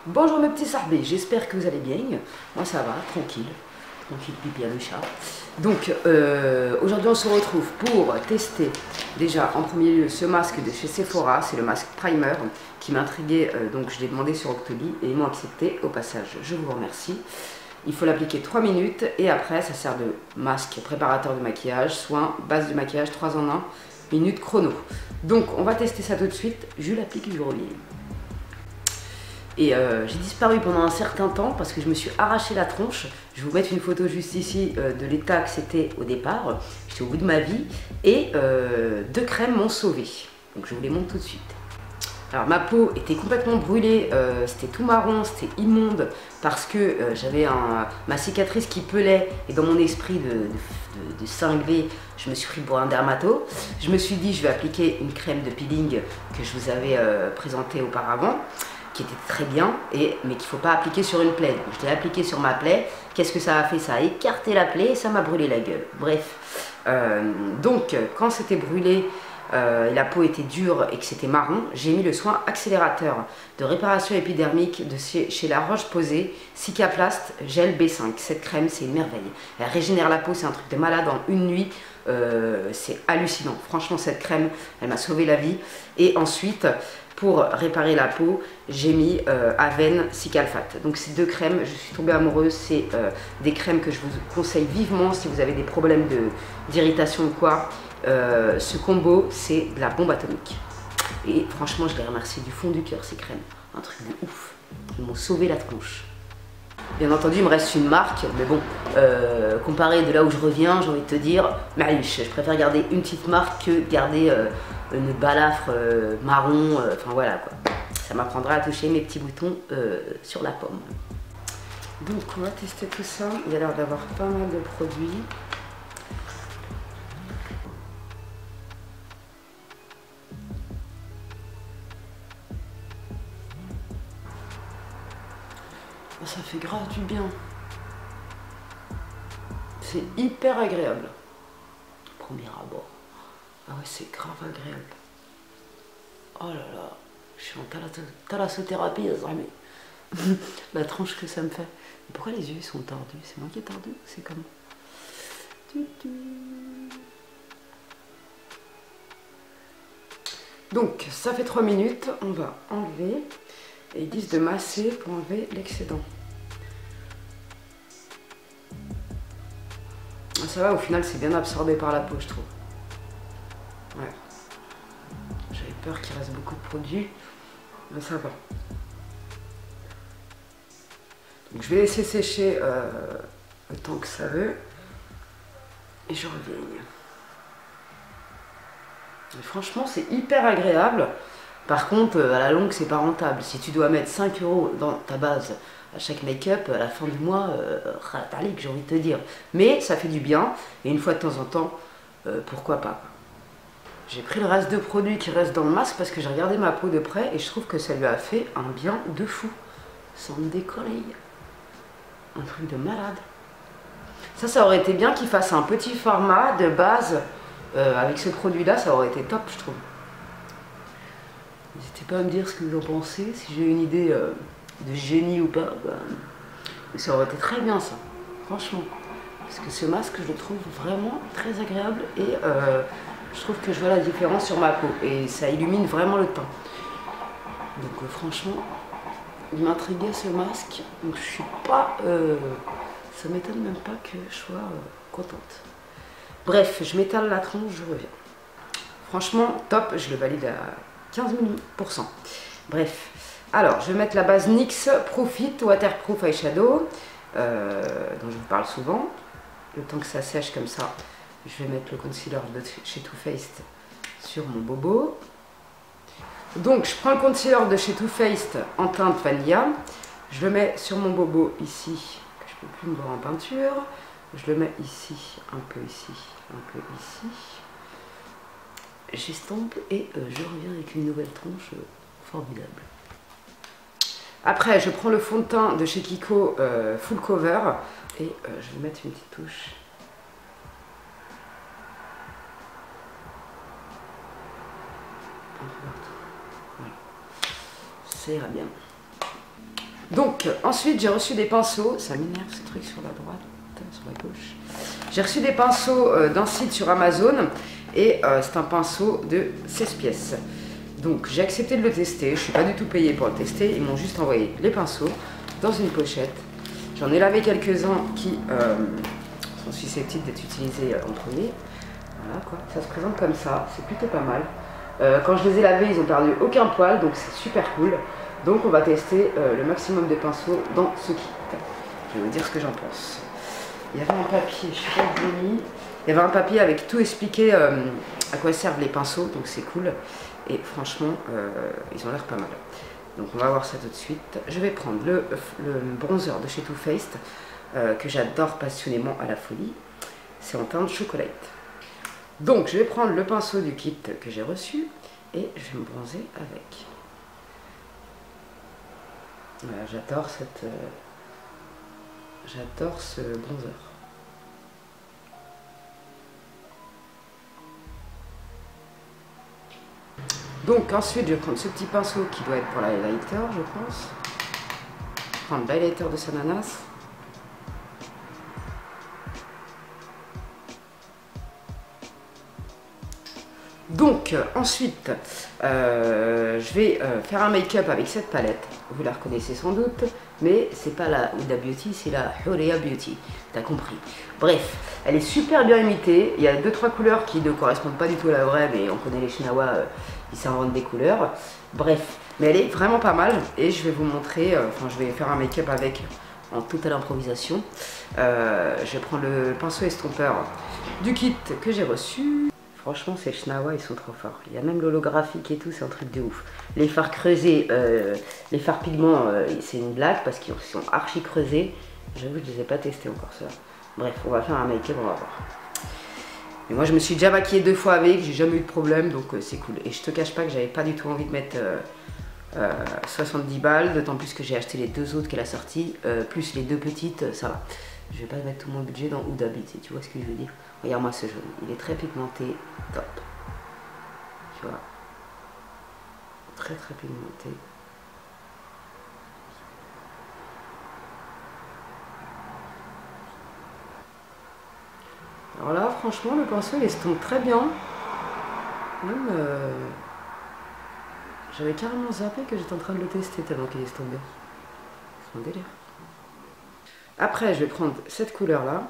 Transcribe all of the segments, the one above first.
Bonjour mes petits sarbés, j'espère que vous allez bien. Moi ça va, tranquille. Tranquille pipi à le chat. Donc aujourd'hui on se retrouve pour tester déjà en premier lieu ce masque de chez Sephora. C'est le masque primer qui m'intriguait, donc je l'ai demandé sur Octoly et ils m'ont accepté. Au passage, je vous remercie. Il faut l'appliquer 3 minutes et après ça sert de masque préparateur de maquillage, soin, base de maquillage 3 en 1, minute chrono. Donc on va tester ça tout de suite, je l'applique et je reviens. Et j'ai disparu pendant un certain temps parce que je me suis arraché la tronche. Je vais vous mettre une photo juste ici de l'état que c'était au départ. J'étais au bout de ma vie et 2 crèmes m'ont sauvé. Donc je vous les montre tout de suite. Alors ma peau était complètement brûlée, c'était tout marron, c'était immonde parce que j'avais ma cicatrice qui pelait et dans mon esprit de cinglé, je me suis pris pour un dermato. Je me suis dit je vais appliquer une crème de peeling que je vous avais présentée auparavant, qui était très bien, mais qu'il ne faut pas appliquer sur une plaie. Donc, je l'ai appliqué sur ma plaie. Qu'est-ce que ça a fait? Ça a écarté la plaie et ça m'a brûlé la gueule. Bref, donc quand c'était brûlé et la peau était dure et que c'était marron, j'ai mis le soin accélérateur de réparation épidermique de chez La Roche-Posay, Cicaplast Gel B5. Cette crème, c'est une merveille. Elle régénère la peau, c'est un truc de malade en une nuit. C'est hallucinant. Franchement, cette crème, elle m'a sauvé la vie. Et ensuite, pour réparer la peau, j'ai mis Aven Cicalfate. Donc ces 2 crèmes, je suis tombée amoureuse. C'est des crèmes que je vous conseille vivement si vous avez des problèmes d'irritation ou quoi. Ce combo, c'est de la bombe atomique. Et franchement, je les remercie du fond du cœur, ces crèmes. Un truc de ouf. Ils m'ont sauvé la tronche. Bien entendu, il me reste une marque, mais bon, comparé de là où je reviens, j'ai envie de te dire, je préfère garder une petite marque que garder une balafre marron, enfin voilà quoi. Ça m'apprendra à toucher mes petits boutons sur la pomme. Donc on va tester tout ça, il y a l'air d'avoir pas mal de produits. Ça fait grave du bien. C'est hyper agréable. Premier abord. Ah ouais, c'est grave agréable. Oh là là, je suis en thalassothérapie, mais la tranche que ça me fait. Pourquoi les yeux sont tordus? C'est moi qui ai tordu ou c'est comment? Donc, ça fait 3 minutes. On va enlever. Et ils disent de masser pour enlever l'excédent. Ça va, au final, c'est bien absorbé par la peau, je trouve. Ouais. J'avais peur qu'il reste beaucoup de produits, mais ça va. Donc, je vais laisser sécher le temps que ça veut. Et je reviens. Et franchement, c'est hyper agréable. Par contre, à la longue, c'est pas rentable. Si tu dois mettre 5 € dans ta base à chaque make-up, à la fin du mois, ratalique, j'ai envie de te dire. Mais ça fait du bien, et une fois de temps en temps, pourquoi pas. J'ai pris le reste de produits qui restent dans le masque parce que j'ai regardé ma peau de près et je trouve que ça lui a fait un bien de fou. Sans me décoller. Un truc de malade. Ça aurait été bien qu'il fasse un petit format de base avec ce produit-là, ça aurait été top, je trouve. N'hésitez pas à me dire ce que vous en pensez, si j'ai une idée de génie ou pas. Bah, ça aurait été très bien ça, franchement. Parce que ce masque, je le trouve vraiment très agréable et je trouve que je vois la différence sur ma peau. Et ça illumine vraiment le teint. Donc franchement, il m'intriguait ce masque. Donc je suis pas... ça m'étonne même pas que je sois contente. Bref, je m'étale la tronche, je reviens. Franchement, top, je le valide à 15%. Bref, alors je vais mettre la base NYX Profit Waterproof Eyeshadow, dont je vous parle souvent. Le temps que ça sèche comme ça, je vais mettre le concealer de chez Too Faced sur mon bobo. Donc je prends le concealer de chez Too Faced en teinte vanilla. Je le mets sur mon bobo ici, que je ne peux plus me voir en peinture. Je le mets ici, un peu ici, un peu ici. J'estompe et je reviens avec une nouvelle tronche formidable. Après, je prends le fond de teint de chez Kiko Full Cover et je vais mettre une petite touche. Un peu partout. Voilà. Ça ira bien. Donc, ensuite, j'ai reçu des pinceaux. Ça m'énerve ce truc sur la droite, sur la gauche. J'ai reçu des pinceaux d'un site sur Amazon. Et c'est un pinceau de 16 pièces. Donc, j'ai accepté de le tester. Je ne suis pas du tout payée pour le tester. Ils m'ont juste envoyé les pinceaux dans une pochette. J'en ai lavé quelques-uns qui sont susceptibles d'être utilisés en premier. Voilà quoi. Ça se présente comme ça. C'est plutôt pas mal. Quand je les ai lavés, ils n'ont perdu aucun poil. Donc, c'est super cool. Donc on va tester le maximum de pinceaux dans ce kit. Je vais vous dire ce que j'en pense. Il y avait un papier, je sais pas où je l'ai mis. Il y avait un papier avec tout expliqué à quoi servent les pinceaux, donc c'est cool. Et franchement, ils ont l'air pas mal. Donc on va voir ça tout de suite. Je vais prendre le bronzer de chez Too Faced, que j'adore passionnément à la folie. C'est en teinte chocolat. Donc je vais prendre le pinceau du kit que j'ai reçu et je vais me bronzer avec. Voilà, j'adore ce bronzer. Donc ensuite je vais prendre ce petit pinceau qui doit être pour l'highlighter, je pense. Je vais prendre l'highlighter de Sananas. Donc ensuite je vais faire un make-up avec cette palette. Vous la reconnaissez sans doute, mais c'est pas la Huda Beauty, c'est la Huria Beauty. T'as compris. Bref, elle est super bien imitée. Il y a 2-3 couleurs qui ne correspondent pas du tout à la vraie, mais on connaît les Chinois, ils s'inventent des couleurs. Bref, mais elle est vraiment pas mal et je vais vous montrer, enfin je vais faire un make-up avec en totale improvisation. Je vais prendre le pinceau estompeur du kit que j'ai reçu. Franchement, ces Chinois, ils sont trop forts. Il y a même l'holographique et tout, c'est un truc de ouf. Les fards creusés, les fards pigments, c'est une blague parce qu'ils sont archi creusés. J'avoue, je les ai pas testés encore, ça. Bref, on va faire un make-up, on va voir. Mais moi, je me suis déjà maquillée 2 fois avec, j'ai jamais eu de problème, donc c'est cool. Et je te cache pas que j'avais pas du tout envie de mettre 70 balles, d'autant plus que j'ai acheté les 2 autres qu'elle a sorties, plus les 2 petites, ça va. Je vais pas mettre tout mon budget dans Huda Beauty, tu vois ce que je veux dire. Regarde-moi ce jaune, il est très pigmenté, top. Tu vois, très pigmenté. Alors là, franchement, le pinceau il estompe très bien. Même, j'avais carrément zappé que j'étais en train de le tester tellement qu'il est tombé. C'est un délire. Après, je vais prendre cette couleur-là.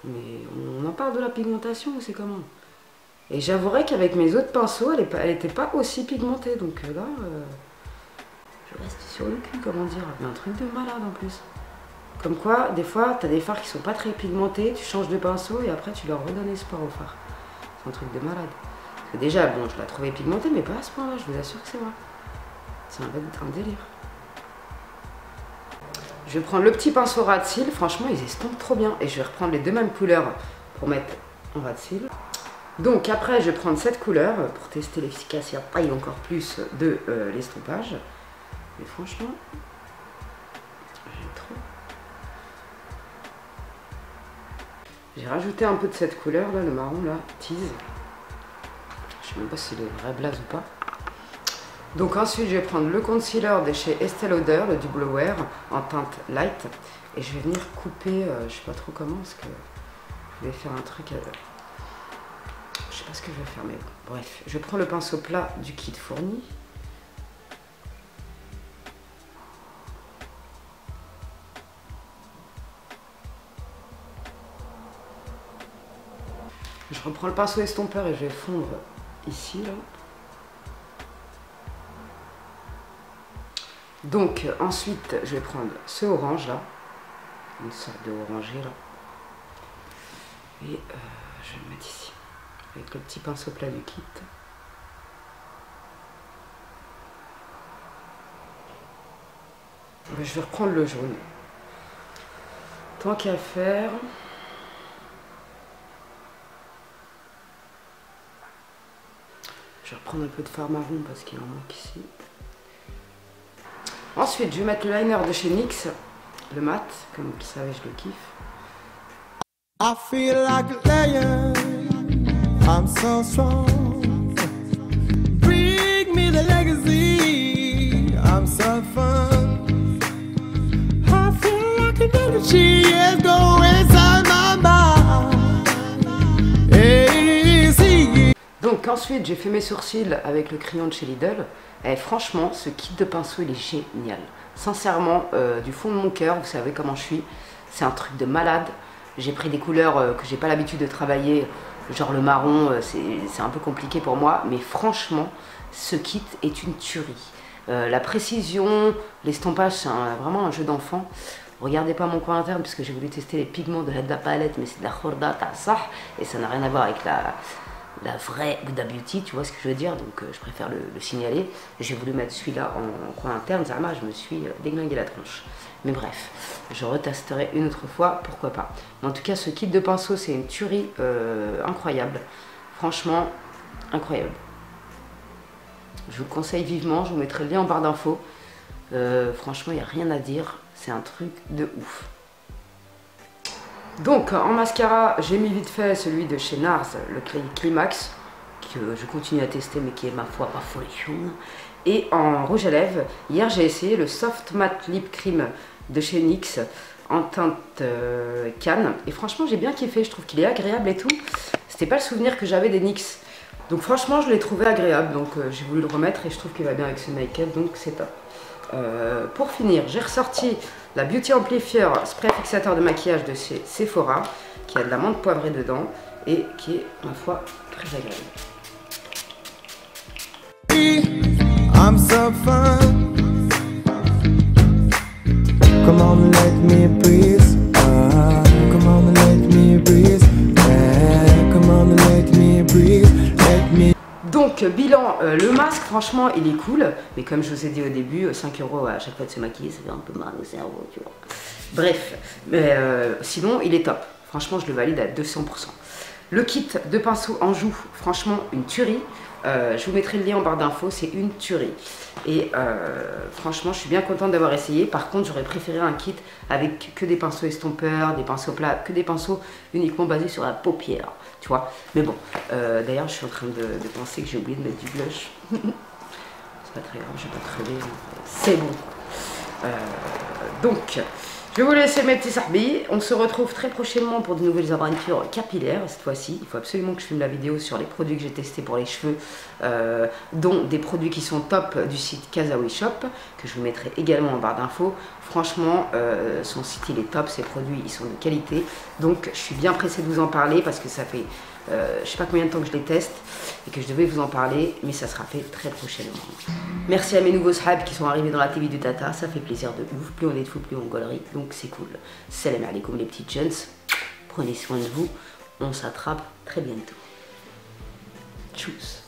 Mais on en parle de la pigmentation ou c'est comment? Et j'avouerais qu'avec mes autres pinceaux, elle n'était pas aussi pigmentée. Donc là, je reste sur le cul, comment dire. Mais un truc de malade en plus. Comme quoi, des fois, tu as des fards qui sont pas très pigmentés, tu changes de pinceau et après tu leur redonnes espoir aux fards. C'est un truc de malade. Parce que déjà, bon, je la trouvais pigmentée, mais pas à ce point-là, je vous assure que c'est vrai. C'est un délire. Je vais prendre le petit pinceau ras de cils, franchement ils estompent trop bien. Et je vais reprendre les 2 mêmes couleurs pour mettre en ras de cils. Donc après je vais prendre cette couleur pour tester l'efficacité encore plus de l'estompage. Mais franchement, j'aime trop. J'ai rajouté un peu de cette couleur là, le marron là, tease. Je sais même pas si c'est le vrai blaze ou pas. Donc ensuite je vais prendre le concealer de chez Estée Lauder, le Double Wear en teinte light. Et je vais venir couper, je sais pas trop comment, parce que je vais faire un truc, je sais pas ce que je vais faire, mais bon, bref. Je prends le pinceau plat du kit fourni. Je reprends le pinceau estompeur et je vais fondre ici là. Donc ensuite je vais prendre ce orange là, une sorte de orangé là, et je vais le mettre ici, avec le petit pinceau plat du kit. Je vais reprendre le jaune, tant qu'à faire. Je vais reprendre un peu de fard marron parce qu'il en manque ici. Ensuite, je vais mettre le liner de chez NYX, le mat, comme vous le savez, je le kiffe. I feel like a lion, I'm so strong. Bring me the legacy, I'm so fun. she is go inside my mind. Hey, see. Donc ensuite j'ai fait mes sourcils avec le crayon de chez Lidl. Et franchement ce kit de pinceau il est génial. Sincèrement du fond de mon cœur, vous savez comment je suis. C'est un truc de malade. J'ai pris des couleurs que j'ai pas l'habitude de travailler. Genre le marron, c'est un peu compliqué pour moi. Mais franchement ce kit est une tuerie. La précision, l'estompage, c'est vraiment un jeu d'enfant. Regardez pas mon coin interne puisque j'ai voulu tester les pigments de la palette, mais c'est de la khorda ta'sah et ça n'a rien à voir avec la vraie Huda Beauty, tu vois ce que je veux dire, donc je préfère le signaler. J'ai voulu mettre celui-là en coin interne, Zama, je me suis déglingué la tronche. Mais bref, je retesterai une autre fois, pourquoi pas. Mais en tout cas, ce kit de pinceau, c'est une tuerie incroyable. Franchement, incroyable. Je vous le conseille vivement, je vous mettrai le lien en barre d'infos. Franchement, il n'y a rien à dire, c'est un truc de ouf. Donc, en mascara, j'ai mis vite fait celui de chez NARS, le Climax, que je continue à tester, mais qui est ma foi pas folie. Et en rouge à lèvres, hier j'ai essayé le Soft Matte Lip Cream de chez NYX en teinte canne. Et franchement, j'ai bien kiffé, je trouve qu'il est agréable et tout. C'était pas le souvenir que j'avais des NYX. Donc franchement, je l'ai trouvé agréable, donc j'ai voulu le remettre et je trouve qu'il va bien avec ce make-up, donc c'est top. Pour finir, j'ai ressorti la Beauty Amplifier spray fixateur de maquillage de chez Sephora, qui a de la menthe poivrée dedans et qui est, ma foi, très agréable. I'm so fun. Come on, let me breathe. Come on, let me breathe. Come on, let me breathe. Let me. Donc bilan, le masque franchement il est cool, mais comme je vous ai dit au début, 5 € à chaque fois de se maquiller, ça fait un peu mal au cerveau, tu vois. Bref, mais sinon il est top, franchement je le valide à 200%. Le kit de pinceau en joue, franchement une tuerie. Je vous mettrai le lien en barre d'infos, c'est une tuerie. Et franchement, je suis bien contente d'avoir essayé. Par contre, j'aurais préféré un kit avec que des pinceaux estompeurs, des pinceaux plats, que des pinceaux uniquement basés sur la paupière, tu vois. Mais bon, d'ailleurs, je suis en train de penser que j'ai oublié de mettre du blush. C'est pas très grave, je vais pas crever. C'est bon. Donc, je vais vous laisser mes petits sarbis. On se retrouve très prochainement pour de nouvelles aventures capillaires. Cette fois-ci, il faut absolument que je filme la vidéo sur les produits que j'ai testés pour les cheveux, dont des produits qui sont top du site Kazawi Shop, que je vous mettrai également en barre d'infos. Franchement, son site il est top, ses produits ils sont de qualité. Donc, je suis bien pressée de vous en parler parce que ça fait je sais pas combien de temps que je les teste et que je devais vous en parler, mais ça sera fait très prochainement. Merci à mes nouveaux sahab qui sont arrivés dans la TV du Tata, ça fait plaisir de ouf, plus on est de fou, plus on gaulerie, donc c'est cool. Salam alaikum les petites jeunes, prenez soin de vous, on s'attrape très bientôt. Tchuss.